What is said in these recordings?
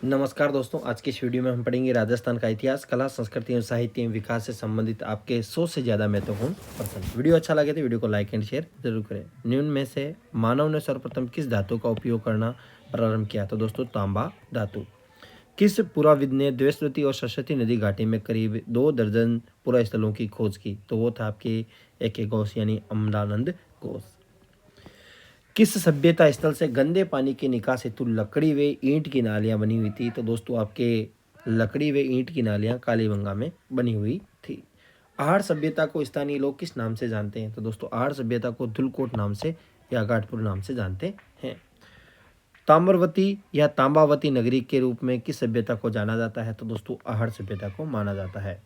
नमस्कार दोस्तों, आज की इस वीडियो में हम पढ़ेंगे राजस्थान का इतिहास, कला, संस्कृति और साहित्य एवं विकास से संबंधित आपके 100 से ज़्यादा महत्वपूर्ण प्रश्न। वीडियो अच्छा लगे तो वीडियो को लाइक एंड शेयर जरूर करें। निम्न में से मानव ने सर्वप्रथम किस धातु का उपयोग करना प्रारंभ किया? तो दोस्तों तांबा धातु। किस पुराविद ने द्वेषवती और सरस्वती नदी घाटी में करीब 2 दर्जन पुरा स्थलों की खोज की? तो वो था आपके एक घोष यानी अमलानंद घोष। किस सभ्यता स्थल से गंदे पानी के निकास हेतु लकड़ी व ईंट की नालियां बनी हुई थी? तो दोस्तों आपके लकड़ी व ईंट की नालियां कालीबंगा में बनी हुई थी। आहड़ सभ्यता को स्थानीय लोग किस नाम से जानते हैं? तो दोस्तों आहड़ सभ्यता को धुलकोट नाम से या घाटपुर नाम से जानते हैं। ताम्रवती या तांबावती नगरी के रूप में किस सभ्यता को जाना जाता है? तो दोस्तों आहड़ सभ्यता को माना जाता है।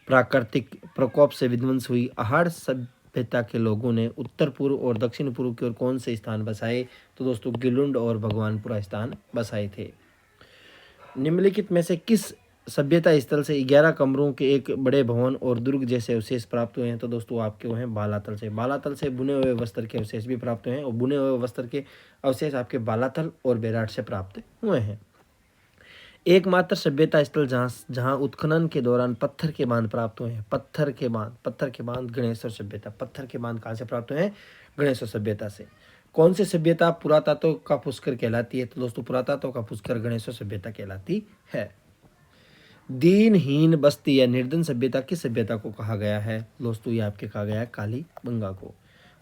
प्राकृतिक प्रकोप से विध्वंस हुई आहड़ सभ्यता के लोगों ने उत्तर पूर्व और दक्षिण पूर्व की ओर कौन से स्थान बसाए? तो दोस्तों गिलुंड और भगवानपुरा स्थान बसाए थे। निम्नलिखित में से किस सभ्यता स्थल से 11 कमरों के एक बड़े भवन और दुर्ग जैसे अवशेष प्राप्त हुए हैं? तो दोस्तों आपके वो हैं बालातल से। बालातल से बुने हुए वस्त्र के अवशेष भी प्राप्त हुए हैं और बुने हुए वस्त्र के अवशेष आपके बालातल और बेराट से प्राप्त हुए हैं। एकमात्र सभ्यता स्थल जहां उत्खनन के दौरान पत्थर के बांध प्राप्त हुए हैं। पत्थर के बांध गणेश्वर सभ्यता। पत्थर के बांध कहाँ से प्राप्त हुए हैं? गणेश्वर सभ्यता से। कौन सी सभ्यता पुरातत्व का पुष्कर कहलाती है? तो दोस्तों पुरातत्व का पुष्कर गणेश्वर सभ्यता कहलाती है। दीनहीन बस्ती या निर्धन सभ्यता किस सभ्यता को कहा गया है? दोस्तों ये आपके कहा गया है कालीबंगा को।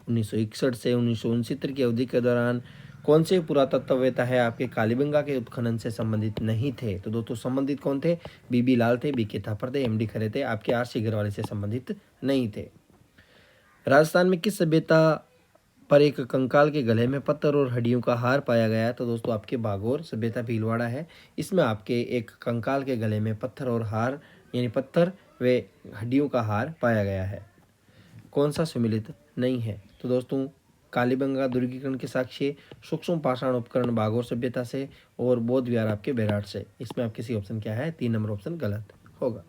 1961 से 1969 की अवधि के दौरान कौन से पुरातत्ववेत्ता है आपके कालीबंगा के उत्खनन से संबंधित नहीं थे? तो दोस्तों संबंधित कौन थे? बीबी लाल थे, बीके थापर थे, एमडी खरे थे, आपके आरसी गरवाले से संबंधित नहीं थे। राजस्थान में किस सभ्यता पर एक कंकाल के गले में पत्थर और हड्डियों का हार पाया गया है? तो दोस्तों आपके बागोर सभ्यता भीलवाड़ा है। इसमें आपके एक कंकाल के गले में पत्थर और हार यानी पत्थर व हड्डियों का हार पाया गया है। कौन सा सुमिलित नहीं है? तो दोस्तों कालीबंगा दुर्गीकरण के साक्ष्य सूक्ष्म पाषाण उपकरण बागोर सभ्यता से और बौद्ध विहार आपके बेराट से। इसमें आपके सी ऑप्शन क्या है? 3 नंबर ऑप्शन गलत होगा।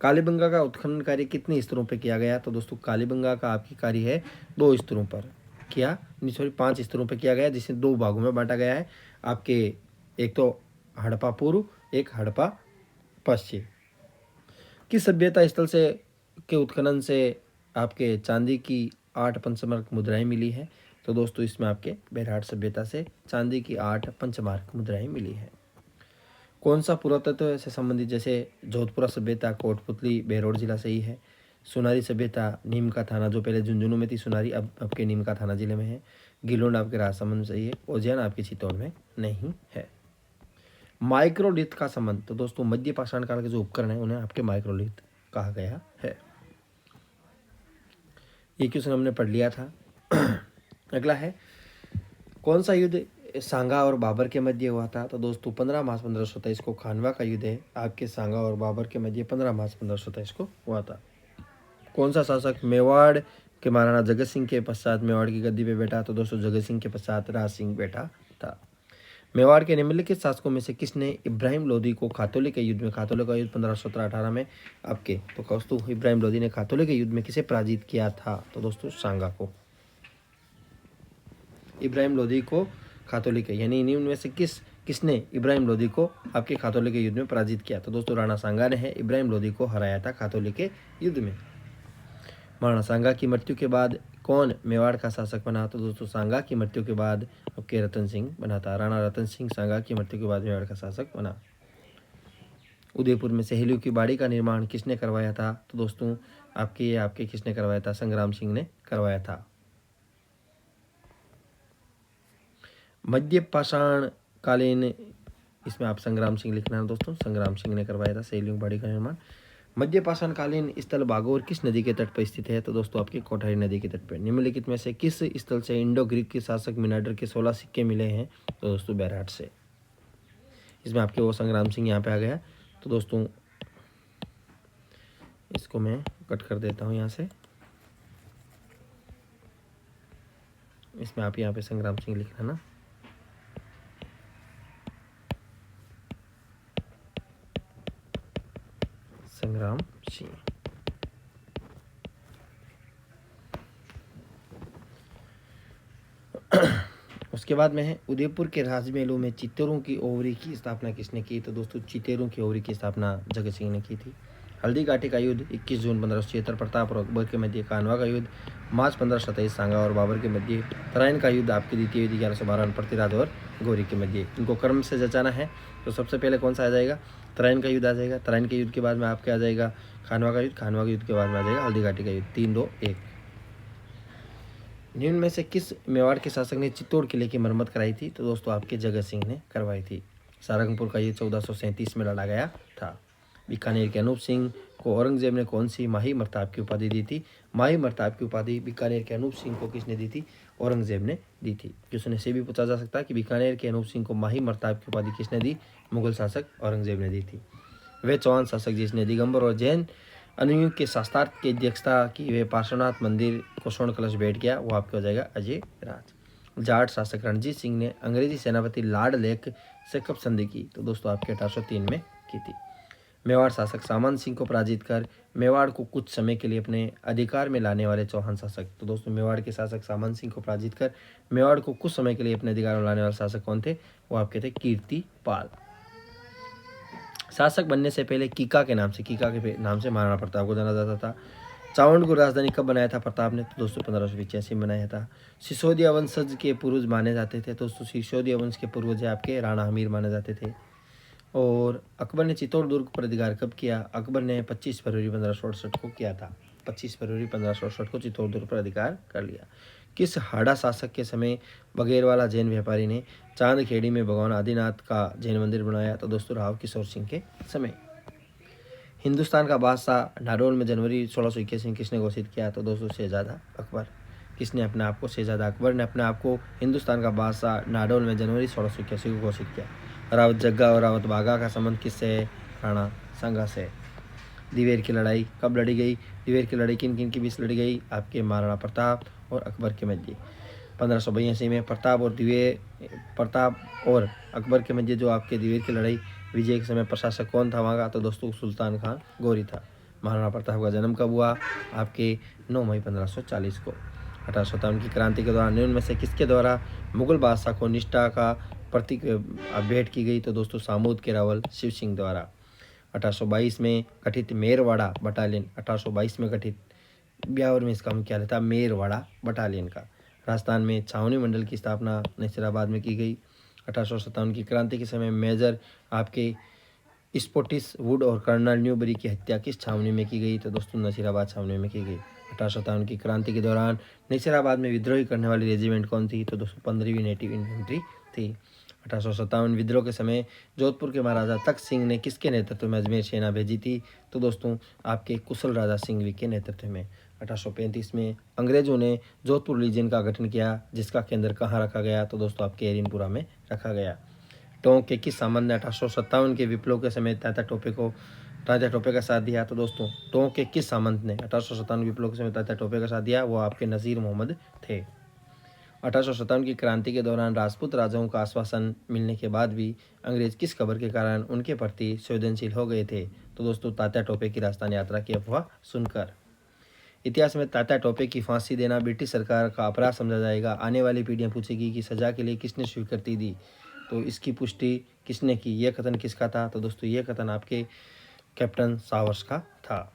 कालीबंगा का उत्खनन कार्य कितने स्तरों पर किया गया? तो दोस्तों कालीबंगा का आपकी कार्य है 2 स्तरों पर किया, नहीं सॉरी 5 स्तरों पर किया गया, जिसे 2 भागों में बांटा गया है। आपके एक तो हड़प्पा पूर्व, एक हड़प्पा पश्चिम। किस सभ्यता स्थल से के उत्खनन से आपके चांदी की 8 पंचमार्क मुद्राएं मिली है? तो दोस्तों इसमें आपके बेरहाट सभ्यता से चांदी की 8 पंचमार्क मुद्राएं मिली है। कौन सा पुरातत्व से संबंधित? जैसे जोधपुरा सभ्यता कोटपुतली बेरोड जिला से ही है। सुनारी सभ्यता नीम का थाना जो पहले झुंझुनू में थी सुनारी, अब आपके नीम का थाना जिले में है। गिलोंड आपके राजसमंद में सही है। उज्जैन आपके चित्तौड़ में नहीं है। माइक्रोलिथ का संबंध? तो दोस्तों मध्य पाषाण काल के जो उपकरण है उन्हें आपके माइक्रोलिथ कहा गया है। ये क्वेश्चन हमने पढ़ लिया था। अगला है कौन सा युद्ध सांगा और बाबर के मध्य हुआ था? तो दोस्तों 15 मार्च 1527 को खानवा का युद्ध है आपके सांगा और बाबर के मध्य 15 मार्च 1527 को हुआ था। कौन सा शासक मेवाड़ के महाराणा जगत सिंह के पश्चात मेवाड़ की गद्दी पे बैठा? तो दोस्तों जगत सिंह के पश्चात राज सिंह बैठा था। मेवाड़ के निम्नलिखित शासकों में से किसने इब्राहिम लोदी को खातौली के युद्ध में, खातौली का युद्ध 1517-18 में आपके, तो दोस्तों इब्राहिम लोदी ने खातौली के युद्ध में किसे पराजित किया था? तो दोस्तों सांगा को। इब्राहिम लोदी को खातौली के यानी निम्न में से किसने इब्राहिम लोदी को आपके खातौली के युद्ध में पराजित किया? तो दोस्तों राणा सांगा ने है इब्राहिम लोदी को हराया था खातौली के युद्ध में। महाराणा सांगा की मृत्यु के बाद कौन मेवाड़ का शासक बना? तो दोस्तों सांगा की मृत्यु के बाद आपके रतन सिंह बना था। राणा रतन सिंह सांगा की मृत्यु के बाद मेवाड़ का शासक बना। उदयपुर में सहेलियों की बाड़ी का निर्माण किसने करवाया था? तो दोस्तों आपके किसने करवाया था? संग्राम सिंह ने करवाया था। मध्य पाषाण कालीन, इसमें आप संग्राम सिंह लिखना है दोस्तों, संग्राम सिंह ने करवाया था सहेलियों की बाड़ी का निर्माण। मध्य पाषाण कालीन स्थल बागोर किस नदी के तट पर स्थित है? तो दोस्तों आपके कोठारी नदी के तट पर। निम्नलिखित में से किस स्थल से इंडो ग्रीक के शासक मिनाडर के 16 सिक्के मिले हैं? तो दोस्तों बेरहाट से। इसमें आपके वो संग्राम सिंह यहाँ पे आ गया। तो दोस्तों इसको मैं कट कर देता हूँ यहाँ से। इसमें आप यहाँ पे संग्राम सिंह लिखना ना। संग्राम सिंह। उसके बाद में है उदयपुर के राजमहलों में चित्तौरों की ओवरी की स्थापना किसने की? तो दोस्तों चित्तौरों की ओवरी की स्थापना जगत सिंह ने की थी। हल्दी घाटी का युद्ध 21 जून 1576, प्रताप और अकबर के मध्य कानवा का युद्ध मार्च 1527, सांगा और बाबर के मध्य, तराइन का युद्ध आपकी द्वितीय युद्ध 1112, पृथ्वीराज और गौरी के मध्य। इनको क्रम से जचाना है तो सबसे पहले कौन सा आ जाएगा? तराइन का युद्ध आ जाएगा। तराइन के युद्ध के बाद में आपके आ जाएगा खानवा का युद्ध। खानवा के युद्ध के बाद में आ जाएगा हल्दी घाटी का युद्ध। 3, 2, 1। निम्न में से किस मेवाड़ के शासक ने चित्तौड़ किले की मरम्मत कराई थी? तो दोस्तों आपके जगत सिंह ने करवाई थी। सारंगपुर का युद्ध 1437 में लड़ा गया था। बीकानेर के अनूप सिंह को औरंगजेब ने कौन सी माही मर्ताब की उपाधि दी थी? माही मर्ताब की उपाधि बीकानेर के अनूप सिंह को किसने दी थी? औरंगजेब ने दी थी। क्वेश्चन से भी पूछा जा सकता है कि बीकानेर के अनूप सिंह को माही मर्ताब की उपाधि किसने दी? मुगल शासक औरंगजेब ने दी थी। वे चौहान शासक जिसने दिगंबर और जैन अनुयायियों के शास्त्रार्थ की अध्यक्षता की, वे पार्श्वनाथ मंदिर को स्वर्ण कलश भेंट किया, वो आपके हो जाएगा अजय राज। जाट शासक रणजीत सिंह ने अंग्रेजी सेनापति लॉर्ड लेक से कब संधि की? तो दोस्तों आपके 1803 में की थी। मेवाड़ शासक सामंत सिंह को पराजित कर मेवाड़ को कुछ समय के लिए अपने अधिकार में लाने वाले चौहान शासक। तो दोस्तों मेवाड़ के शासक सामंत सिंह को पराजित कर मेवाड़ को कुछ समय के लिए अपने अधिकार में लाने वाले शासक कौन थे? वो आपके थे कीर्तिपाल। शासक बनने से पहले कीका के नाम से महाराणा प्रताप को जाना जाता था। चावंड को राजधानी कब बनाया था प्रताप ने? तो दोस्तों 1585 में बनाया था। सिसोदिया वंशज के पूर्वज माने जाते थे। दोस्तों सिसोदिया वंश के पूर्वज आपके राणा हमीर माने जाते थे। और अकबर ने चित्तौड़ दुर्ग पर अधिकार कब किया? अकबर ने 25 फरवरी 1567 को किया था। 25 फरवरी 1567 को चित्तौड़ दुर्ग पर अधिकार कर लिया। किस हाड़ा शासक के समय बघेरवाला जैन व्यापारी ने चांदखेड़ी में भगवान आदिनाथ का जैन मंदिर बनाया? तो दोस्तों राव किशोर सिंह के समय। हिंदुस्तान का बादशाह नाडोल में जनवरी 1681 किसने घोषित किया? तो दोस्तों शहजादा अकबर। किसने अपने आप को? शहजादा अकबर ने अपने आप को हिंदुस्तान का बादशाह नाडोल में जनवरी 1681 को घोषित किया। रावत जग्गा और रावत बागा का संबंध किससे है? राणा सांगा से। दिवेर की लड़ाई कब लड़ी गई? दिवेर की लड़ाई किन किन के बीच लड़ी गई? आपके महाराणा प्रताप और अकबर के मध्य। 1582 में प्रताप और अकबर के मध्य जो आपके दिवेर की लड़ाई, विजय के समय प्रशासक कौन था वहाँ का? तो दोस्तों सुल्तान खान गौरी था। महाराणा प्रताप का जन्म कब हुआ? आपके 9 मई 1540 को। 1857 की क्रांति के दौरान निम्न में से किसके द्वारा मुगल बादशाह को निष्ठा का प्रतीक भेंट की गई? तो दोस्तों सामूद के रावल शिव सिंह द्वारा। 1822 में गठित मेरवाड़ा बटालियन 1822 में गठित ब्यावर में इसका मुख्यालय था मेरवाड़ा बटालियन का। राजस्थान में छावनी मंडल की स्थापना नसीराबाद में की गई। 1857 की क्रांति के समय मेजर आपके स्पोटिस वुड और कर्नल न्यूबरी की हत्या किस छावनी में की गई? तो दोस्तों नसीराबाद छावनी में की गई। 1857 की क्रांति के दौरान नसीराबाद में विद्रोही करने वाली रेजिमेंट कौन थी? तो दोस्तों 15वीं नेटिव इन्फेंट्री थी। 1857 विद्रोह के समय जोधपुर के महाराजा तख्त सिंह ने किसके नेतृत्व में अजमेर सेना भेजी थी? तो दोस्तों आपके कुशल राजा सिंघवी के नेतृत्व में। 1835 में अंग्रेजों ने जोधपुर लीजन का गठन किया, जिसका केंद्र कहाँ रखा गया? तो दोस्तों आपके एरिनपुरा में रखा गया। टोंक के किस सामंत ने 1857 के विप्लव के समय तात्या टोपे का साथ दिया? तो दोस्तों टोंक के किस सामंत ने 1857 विप्लव के समय तात्या टोपे का साथ दिया? वो आपके नज़ीर मोहम्मद थे। 1857 की क्रांति के दौरान राजपूत राजाओं का आश्वासन मिलने के बाद भी अंग्रेज किस खबर के कारण उनके प्रति संवेदनशील हो गए थे? तो दोस्तों तात्या टोपे की राजस्थान यात्रा की अफवाह सुनकर। इतिहास में तात्या टोपे की फांसी देना ब्रिटिश सरकार का अपराध समझा जाएगा। आने वाली पीढ़ियां पूछेगी कि सजा के लिए किसने स्वीकृति दी, तो इसकी पुष्टि किसने की? यह कथन किसका था? तो दोस्तों यह कथन आपके कैप्टन सावर्स का था।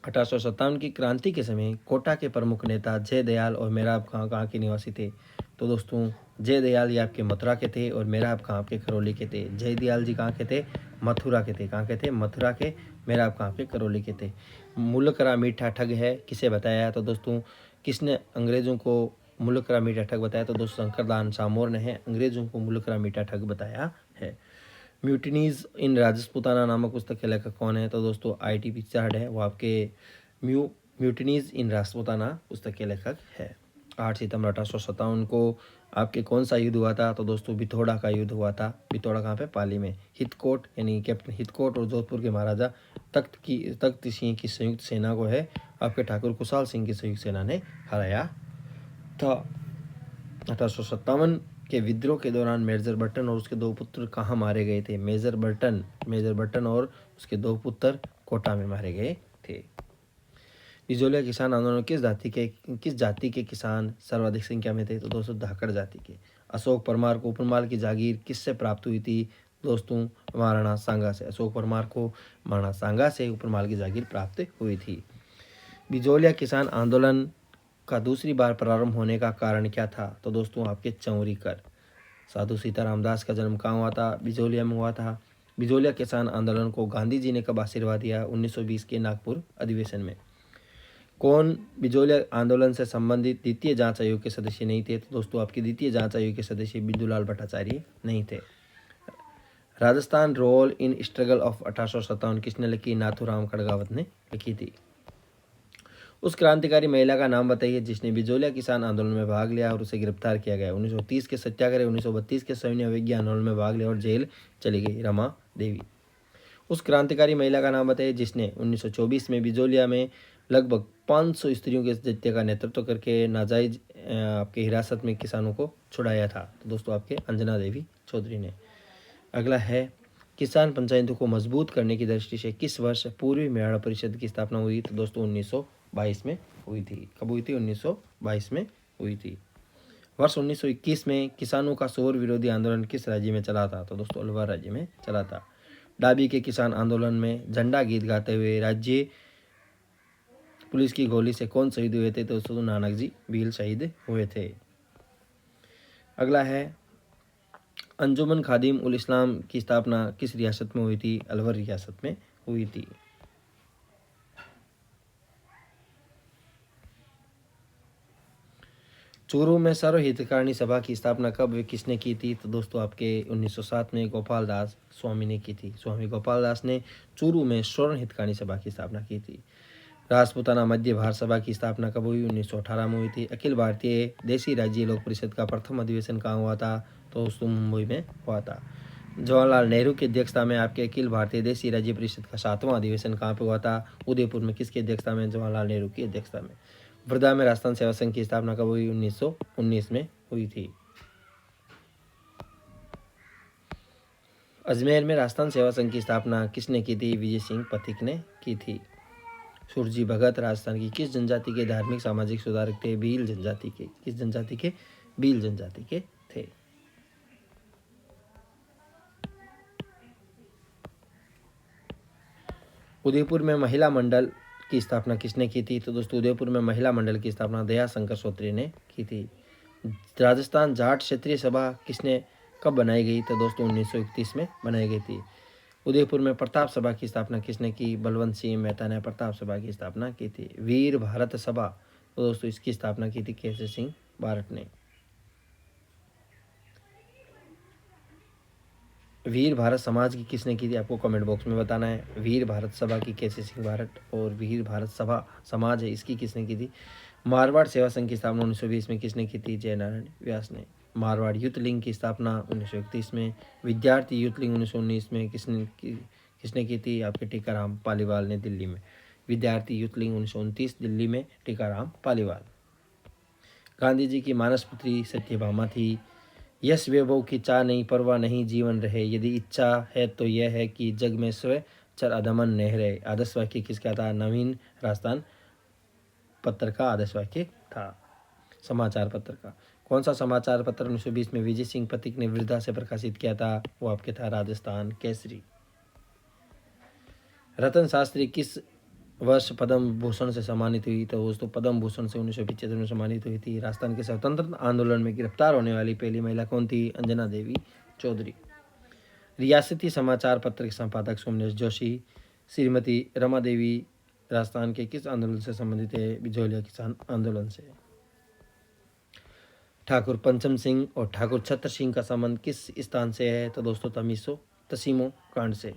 1857 की क्रांति के समय कोटा के प्रमुख नेता जय दयाल और मेराब खां कहाँ के निवासी थे? तो दोस्तों जय दयाल ये आपके मथुरा के थे और मेराब खां आपके करौली के थे। जय दयाल जी कहाँ के थे? मथुरा के थे। कहाँ के थे? मथुरा के। मेराब खां आपके करौली के थे। मुल्क रा मीठा ठग है किसे बताया? तो दोस्तों किसने अंग्रेजों को मुल्क रा मीठा ठग बताया? तो दोस्तों शंकरदान सामोर ने अंग्रेजों को मुल्क रा मीठा ठग बताया है। म्यूटिनीज इन राजपूताना नामक पुस्तक के लेखक कौन है? तो दोस्तों IT पिचार्ड है, वो आपके म्यूटिनीज इन राजपूताना पुस्तक के लेखक है। 8 सितंबर 1857 को आपके कौन सा युद्ध हुआ था? तो दोस्तों बिथोड़ा का युद्ध हुआ था। बिथोड़ा कहाँ पे? पाली में। हितकोट यानी कैप्टन हितकोट और जोधपुर के महाराजा तख्त सिंह की संयुक्त सेना को है आपके ठाकुर कुशाल सिंह की संयुक्त सेना ने हराया था। 1857 के विद्रोह के दौरान मेजर बर्टन और उसके 2 पुत्र कहाँ मारे गए थे? मेजर बर्टन और उसके 2 पुत्र कोटा में मारे गए थे। बिजोलिया किसान आंदोलन किस जाति के किसान सर्वाधिक संख्या में थे? तो दोस्तों धाकड़ जाति के। अशोक परमार को उपरमाल की जागीर किससे प्राप्त हुई थी दोस्तों? महाराणा सांगा से। अशोक परमार को महाराणा सांगा से उपरमाल की जागीर प्राप्त हुई थी। बिजोलिया किसान आंदोलन का दूसरी बार प्रारंभ होने का कारण क्या था? तो दोस्तों आपके चौरी कर। साधु सीताराम दास का जन्म कहाँ हुआ था? बिजोलिया में हुआ था। बिजोलिया किसान आंदोलन को गांधी जी ने कब आशीर्वाद दिया? 1920 के नागपुर अधिवेशन में। कौन बिजोलिया आंदोलन से संबंधित द्वितीय जांच आयोग के सदस्य नहीं थे? तो दोस्तों आपके द्वितीय जांच आयोग के सदस्य बिंदुलाल भट्टाचार्य नहीं थे। Rajasthan role in struggle of 1857 किसने लिखी? नाथूराम खड़गावत ने लिखी थी। उस क्रांतिकारी महिला का नाम बताइए जिसने बिजोलिया किसान आंदोलन में भाग लिया और उसे गिरफ्तार किया गया। 1930 के सत्याग्रह, 1932 के सविनय अवज्ञा आंदोलन में भाग लिया और जेल चली गई। रमा देवी। उस क्रांतिकारी महिला का नाम बताइए जिसने 1924 में बिजोलिया में लगभग 500 स्त्रियों के जत्थे का नेतृत्व करके नाजायज आपके हिरासत में किसानों को छुड़ाया था। तो दोस्तों आपके अंजना देवी चौधरी ने। अगला है किसान पंचायतों को मजबूत करने की दृष्टि से किस वर्ष पूर्वी मेवाड़ परिषद की स्थापना हुई? तो दोस्तों 1922 में हुई थी। कब हुई थी? 1922 में हुई थी। वर्ष 1921 में किसानों का शोर विरोधी आंदोलन किस राज्य में चला था? तो दोस्तों अलवर राज्य में चला था। डाबी के किसान आंदोलन में झंडा गीत गाते हुए राज्य पुलिस की गोली से कौन शहीद हुए थे? तो दोस्तों नानक जी भील शहीद हुए थे। अगला है अंजुमन खादिम उल इस्लाम की स्थापना किस रियासत में हुई थी? अलवर रियासत में हुई थी। चूरू में सर्वहितकारिणी सभा की स्थापना कब किसने की थी? तो दोस्तों आपके 1907 में गोपाल दास स्वामी ने की थी। स्वामी गोपाल दास ने चूरू में सर्वहितकारिणी सभा की स्थापना की थी। राजपूताना मध्य भारत सभा की स्थापना कब हुई? 1918 में हुई थी। अखिल भारतीय देसी राज्य लोक परिषद का प्रथम अधिवेशन कहाँ हुआ था? तो दोस्तों मुंबई में हुआ था। जवाहरलाल नेहरू की अध्यक्षता में आपके अखिल भारतीय देसी राज्य परिषद का 7वां अधिवेशन कहाँ पे हुआ था? उदयपुर में। किसकी अध्यक्षता में? जवाहरलाल नेहरू की अध्यक्षता में। वर्धा में राजस्थान सेवा संघ की स्थापना कब हुई? 1919 में हुई थी। अजमेर में राजस्थान सेवा संघ की स्थापना किसने की थी? विजय सिंह पथिक ने की थी। सुरजी भगत राजस्थान की किस जनजाति के धार्मिक सामाजिक सुधारक थे? भील जनजाति के। किस जनजाति के? भील जनजाति के थे। उदयपुर में महिला मंडल की स्थापना किसने की थी? तो दोस्तों उदयपुर में महिला मंडल की स्थापना दया शंकर श्रोत्री ने की थी। राजस्थान जाट क्षेत्रीय सभा किसने कब बनाई गई? तो दोस्तों 1931 में बनाई गई थी। उदयपुर में प्रताप सभा की स्थापना किसने की? बलवंत सिंह मेहता ने प्रताप सभा की स्थापना की थी। वीर भारत सभा तो दोस्तों इसकी स्थापना की थी केसरी सिंह भारत ने। वीर भारत समाज की किसने की थी? आपको कमेंट बॉक्स में बताना है। वीर भारत सभा की केसरी सिंह भारत और वीर भारत सभा समाज है इसकी किसने की थी? मारवाड़ सेवा संघ की स्थापना 1920 में किसने की थी? जयनारायण व्यास ने। मारवाड़ यूथ लीग की स्थापना 1931 में। विद्यार्थी यूथ लीग 1919 में किसने की थी? आपके टीकाराम पालीवाल ने दिल्ली में। विद्यार्थी यूथ लीग 1929 दिल्ली में टीकाराम पालीवाल। गांधी जी की मानस पुत्री सत्यभामा थी। यश वैभव की चाह नहीं, परवाह नहीं, जीवन रहे, यदि इच्छा है तो यह है कि जग में स्व चर अदमन नहीं रहे। आदर्श वाक्य किसका था? नवीन राजस्थान पत्र का आदर्श वाक्य था। समाचार पत्र का कौन सा समाचार पत्र 1920 में विजय सिंह पथिक ने वृद्धा से प्रकाशित किया था? वो आपके था राजस्थान केसरी। रतन शास्त्री किस वर्ष पद्म भूषण से सम्मानित हुई? तो दोस्तों पद्म भूषण से 1975 में सम्मानित हुई थी। राजस्थान के स्वतंत्रता आंदोलन में गिरफ्तार होने वाली पहली महिला कौन थी? अंजना देवी चौधरी। रियासती समाचार पत्र के संपादक सोमनेश जोशी। श्रीमती रमा देवी राजस्थान के किस आंदोलन से संबंधित है? बिजोलिया किसान आंदोलन से। ठाकुर पंचम सिंह और ठाकुर छत्र सिंह का संबंध किस स्थान से है? तो दोस्तों तसीमो कांड से।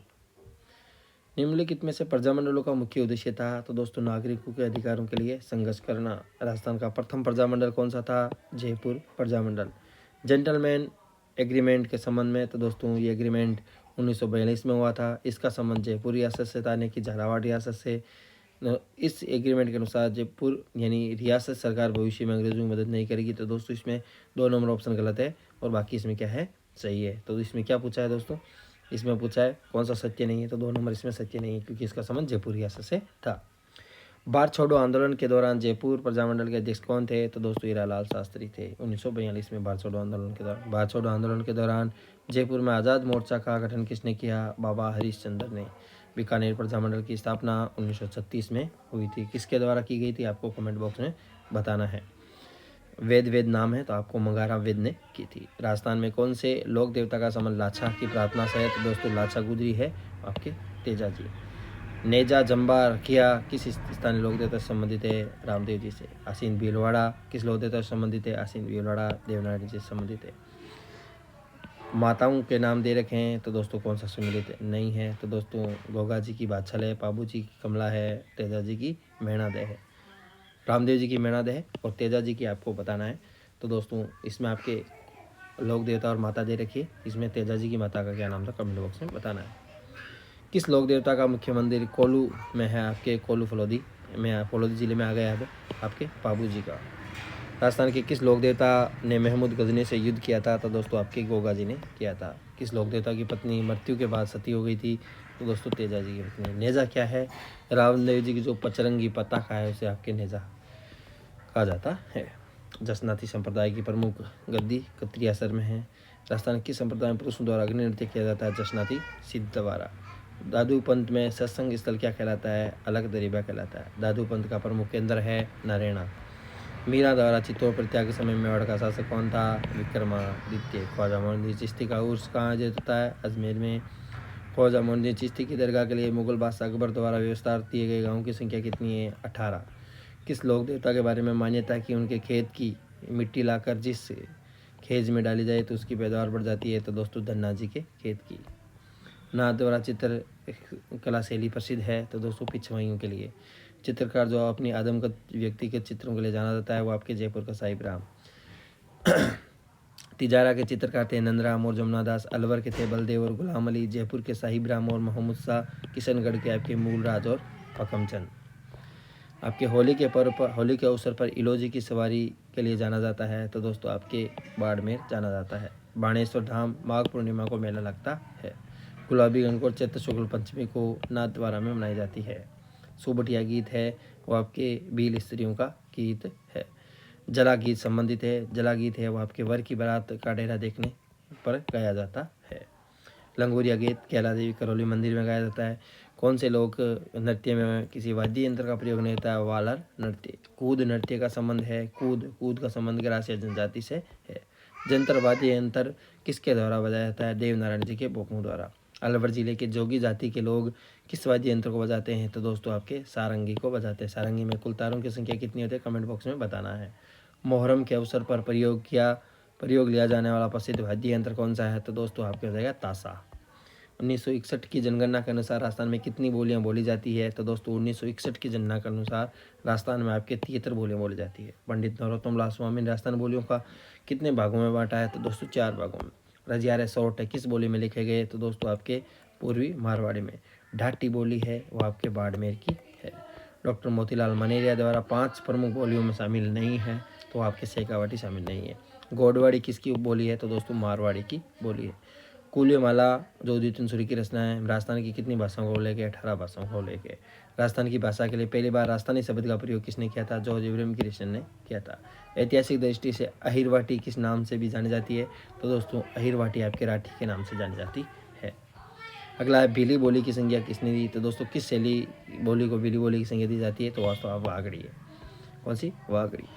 निम्नलिखित में से प्रजामंडलों का मुख्य उद्देश्य था? तो दोस्तों नागरिकों के अधिकारों के लिए संघर्ष करना। राजस्थान का प्रथम प्रजामंडल कौन सा था? जयपुर प्रजामंडल। जेंटलमैन एग्रीमेंट के संबंध में तो दोस्तों ये एग्रीमेंट 1942 में हुआ था। इसका संबंध जयपुर रियासत से था, यानी कि झालावाड़ रियासत से। इस एग्रीमेंट के अनुसार जयपुर यानी रियासत सरकार भविष्य में अंग्रेजों की मदद नहीं करेगी। तो दोस्तों इसमें 2 नंबर ऑप्शन गलत है और बाकी इसमें क्या है? सही है। तो इसमें क्या पूछा है दोस्तों? इसमें पूछा है कौन सा सत्य नहीं है? तो 2 नंबर इसमें सत्य नहीं है क्योंकि इसका संबंध जयपुर रियासत से था। भारत छोड़ो आंदोलन के दौरान जयपुर प्रजामंडल के अध्यक्ष कौन थे? तो दोस्तों हीरालाल शास्त्री थे 1942 में। भारत छोड़ो आंदोलन के दौरान जयपुर में आज़ाद मोर्चा का गठन किसने किया? बाबा हरीश चंद्र ने। बीकानेर प्रजामंडल की स्थापना 1936 में हुई थी। किसके द्वारा की गई थी? आपको कमेंट बॉक्स में बताना है। वेद नाम है तो आपको मंगारा वेद ने की थी। राजस्थान में कौन से लोक देवता का संबंध लाछा की प्रार्थना से है? तो दोस्तों लाछा गुजरी है आपके तेजा जी। नेजा जम्बा रखिया किस स्थानीय लोक देवता से संबंधित है? रामदेव जी से। आसीन भीलवाड़ा किस लोक देवता से संबंधित है? आसीन भीलवाड़ा देवनारायण जी से संबंधित है। माताओं के नाम दे रखे हैं तो दोस्तों कौन सा सम्मिलित नहीं है? तो दोस्तों गोगा जी की बादशाह है, पाबू जी की कमला है, तेजा जी की मैणादय है। रामदेव जी की मैणादय है और तेजा जी की आपको बताना है। तो दोस्तों इसमें आपके लोक देवता और माता दे रखी है। इसमें तेजा जी की माता का क्या नाम था? कमेंट बॉक्स में बताना है। किस लोक देवता का मुख्य मंदिर कोलू में है? आपके कोलू फलोदी में, फलोदी जिले में आ गया है आपके पाबू जी का। राजस्थान के किस लोक देवता ने महमूद गजनी से युद्ध किया था? तो दोस्तों आपके गोगा जी ने किया था। किस लोक देवता की पत्नी मृत्यु के बाद सती हो गई थी? तो दोस्तों तेजा जी की पत्नी। नेजा क्या है? रामदेव जी की जो पचरंगी पताका है उसे आपके नेजा कहा जाता है। जसनाती संप्रदाय की प्रमुख गद्दी कत्रियासर में है। राजस्थान किस संप्रदाय में पुरुषों द्वारा अग्नि नृत्य किया जाता है? जसनाती सिद्ध द्वारा। दादू पंथ में सत्संग स्थल क्या कहलाता है? अलग दरीबा कहलाता है। दादू पंथ का प्रमुख केंद्र है नरेना। मीरा द्वारा चित्तौड़ परित्याग के समय मेवाड़ का शासक कौन था? विक्रमादित्य। ख्वाजा मोइनुद्दीन चिश्ती का उर्स कहाँ आयोजित होता है? अजमेर में। ख्वाजा मोइनुद्दीन चिश्ती की दरगाह के लिए मुगल बादशाह अकबर द्वारा व्यवस्था दिए गए गाँवों की संख्या कितनी है? 18। किस लोक देवता के बारे में मान्यता है कि उनके खेत की मिट्टी लाकर जिस खेज में डाली जाए तो उसकी पैदावार बढ़ जाती है? तो दोस्तों धन्ना जी के खेत की। नाथ द्वारा चित्र कला शैली प्रसिद्ध है? तो दोस्तों पिछवाइयों के लिए। चित्रकार जो अपनी आदमकद व्यक्तिगत चित्रों के लिए जाना जाता है वो आपके जयपुर का साहिब राम। तिजारा के चित्रकार थे नंदराम और जमुना दास। अलवर के थे बलदेव और गुलाम अली। जयपुर के साहिब राम और मोहम्मद शाह। किशनगढ़ के आपके मूलराज और फकमचंद। आपके होली के पर्व पर, होली के अवसर पर इलोजी की सवारी के लिए जाना जाता है? तो दोस्तों आपके बाड़मेर जाना जाता है। बाणेश्वर धाम माघ पूर्णिमा को मेला लगता है। गुलाबी गणगौर चैत्र शुक्ल पंचमी को नाथद्वारा में मनाई जाती है। सुबटिया गीत है वो आपके भील स्त्रियों का गीत है। जला गीत संबंधित है। जला गीत है वो आपके वर की बारात का डेरा देखने पर गाया जाता है। लंगूरिया गीत कैला देवी करौली मंदिर में गाया जाता है। कौन से लोक नृत्य में किसी वाद्य यंत्र का प्रयोग नहीं होता है? वालर नृत्य। कूद नृत्य का संबंध है? कूद का संबंध ग्रासीय जनजाति से है। जंतर वाद्य यंत्र किसके द्वारा बजाया जाता है? देवनारायण जी के बोकों द्वारा। अलवर जिले के जोगी जाति के लोग किस वाद्य यंत्र को बजाते हैं? तो दोस्तों आपके सारंगी को बजाते हैं। सारंगी में कुल तारों की संख्या कितनी होती है? कमेंट बॉक्स में बताना है। मोहर्रम के अवसर पर प्रयोग लिया जाने वाला प्रसिद्ध वाद्य यंत्र कौन सा है? तो दोस्तों आपके हो जाएगा ताशा। 1961 की जनगणना के अनुसार राजस्थान में कितनी बोलियां बोली जाती है? तो दोस्तों 1961 की जनगणना के अनुसार राजस्थान में आपके 73 बोलियां बोली जाती है। पंडित नरोत्तम लाल स्वामी ने राजस्थान बोलियों का कितने भागों में बांटा है? तो दोस्तों 4 भागों में। रजियारे सौट किस बोली में लिखे गए? तो दोस्तों आपके पूर्वी मारवाड़ी में। ढाटी बोली है वो आपके बाड़मेर की है। डॉक्टर मोतीलाल मनेरिया द्वारा 5 प्रमुख बोलियों में शामिल नहीं है तो आपके शेखावाटी शामिल नहीं है। गोडवाड़ी किसकी बोली है? तो दोस्तों मारवाड़ी की बोली है। कुल्यमाला जो द्वितीय सूरी की रचना है राजस्थान की कितनी भाषाओं को लेके? 18 भाषाओं को लेके। राजस्थान की भाषा के लिए पहली बार राजस्थानी शब्द का प्रयोग किसने किया था? जॉर्ज इब्राहिम क्रिश्चियन ने किया था। ऐतिहासिक दृष्टि से अहिरवाटी किस नाम से भी जानी जाती है? तो दोस्तों अहिरवाटी आपके राठी के नाम से जानी जाती है। अगला है भीली बोली की संज्ञा किसने दी? तो दोस्तों किस शैली बोली को भीली बोली की संज्ञा दी जाती है? तो वास्तव आप वागड़ी है। कौन सी? वागड़ी।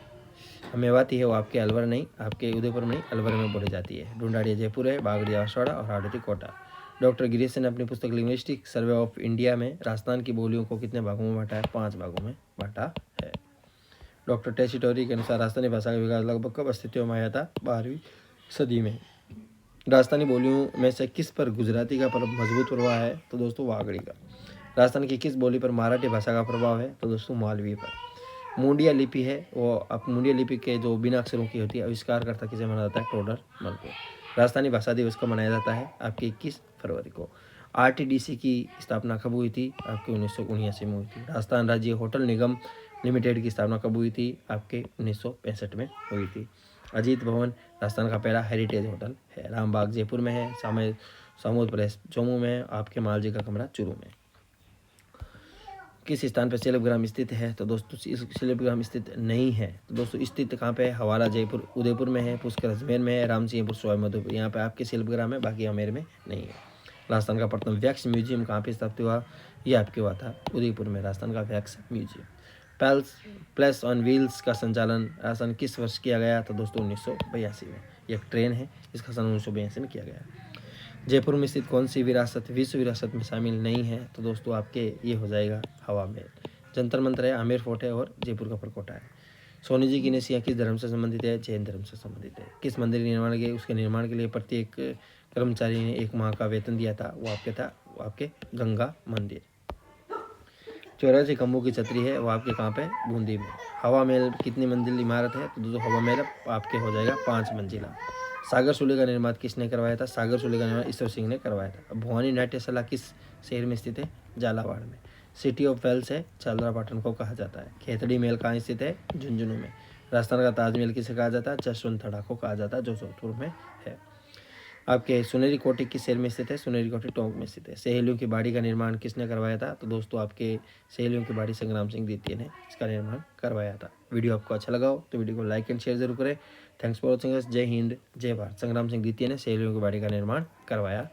मेवाती है वो आपके अलवर नहीं, आपके उदयपुर में नहीं, अलवर में बोली जाती है। ढूंढाड़िया जयपुर है, बागड़िया बांसवाड़ा और हाड़ौती कोटा। डॉक्टर गिरीश ने अपनी पुस्तक लिंग्विस्टिक सर्वे ऑफ इंडिया में राजस्थान की बोलियों को कितने भागों में बांटा है? 5 भागों में बांटा है। डॉक्टर टेसिटोरी के अनुसार राजस्थानी भाषा का विकास लगभग कब अस्तित्व में आया था? 12वीं सदी में। राजस्थानी बोलियों में से किस पर गुजराती का मजबूत प्रभाव है? तो दोस्तों वागड़ी का। राजस्थान की किस बोली पर मराठी भाषा का प्रभाव है? तो दोस्तों मालवी पर। मुंडिया लिपि है वो आप मुंडिया लिपि के जो बिना अक्षरों की होती है आविष्कारकर्ता किसे माना जाता है? टोडर मल को। राजस्थानी भाषा दिवस को मनाया जाता है आपकी 21 फरवरी को। आरटीडीसी की स्थापना कब हुई थी? आपके 1979 में हुई थी। राजस्थान राज्य होटल निगम लिमिटेड की स्थापना कब हुई थी? आपके 1965 में हुई थी। अजीत भवन राजस्थान का पहला हेरिटेज होटल है। रामबाग जयपुर में है। सामूद प्लेस जम्मू में है। आपके मालजी का कमरा चूरू में। किस स्थान पर सेलेबग्राम स्थित है? तो दोस्तों इस सेलेबग्राम स्थित नहीं है। तो दोस्तों स्थित कहाँ पे है? हवाला जयपुर उदयपुर में है, पुष्कर अजमेर में है, रामसिंहपुर सवाईमाधोपुर, यहाँ पे आपके सेलेबग्राम है, बाकी आमेर में नहीं है। राजस्थान का प्रथम वैक्स म्यूजियम कहाँ पे स्थापित हुआ? ये आपके हुआ था उदयपुर में, राजस्थान का wax museum. Plus on wheels का संचालन राजस्थान किस वर्ष किया गया? तो दोस्तों 1982 में। यह एक ट्रेन है, इसका संचालन 1982 में किया गया। जयपुर में स्थित कौन सी विरासत विश्व विरासत में शामिल नहीं है? तो दोस्तों आपके ये हो जाएगा हवा महल। जंतर मंतर है, आमेर फोर्ट है और जयपुर का परकोटा है। सोनी जी की नसिया किस धर्म से संबंधित है? जैन धर्म से संबंधित है। किस मंदिर निर्माण के उसके निर्माण के लिए प्रत्येक कर्मचारी ने 1 माह का वेतन दिया था? वो आपके गंगा मंदिर। 84 खंभों की छतरी है, वो आपके कहाँ पे? बूंदी में। हवा महल कितनी मंजिल इमारत है? तो दोस्तों हवा महल आपके हो जाएगा 5 मंजिला। सागर सूले का निर्माण किसने करवाया था? सागर सूले का निर्माण ईश्वर सिंह ने करवाया था। भवानी नाट्यशाला किस शहर में स्थित है? झालावाड़ में। सिटी ऑफ वेल्स है, झालरापाटन को कहा जाता है। खेतड़ी महल कहाँ स्थित है? झुंझुनू में। राजस्थान का ताजमहल किसे कहा जाता है? जसवंतड़ा को कहा जाता है, जो जोधपुर में है। आपके सुनहरी कोठी किस शहर में स्थित है? सुनहरी कोठी टोंक में स्थित है। सहेलियों की बाड़ी का निर्माण किसने करवाया था? तो दोस्तों आपके सहेलियों की बाड़ी संग्राम सिंह द्वितीय ने इसका निर्माण करवाया था। वीडियो आपको अच्छा लगा हो तो वीडियो को लाइक एंड शेयर जरूर करें। Thanks for watching us. जय हिंद, जय भारत। संग्राम सिंह द्वितीय ने सहेलियों की बाड़ी का निर्माण करवाया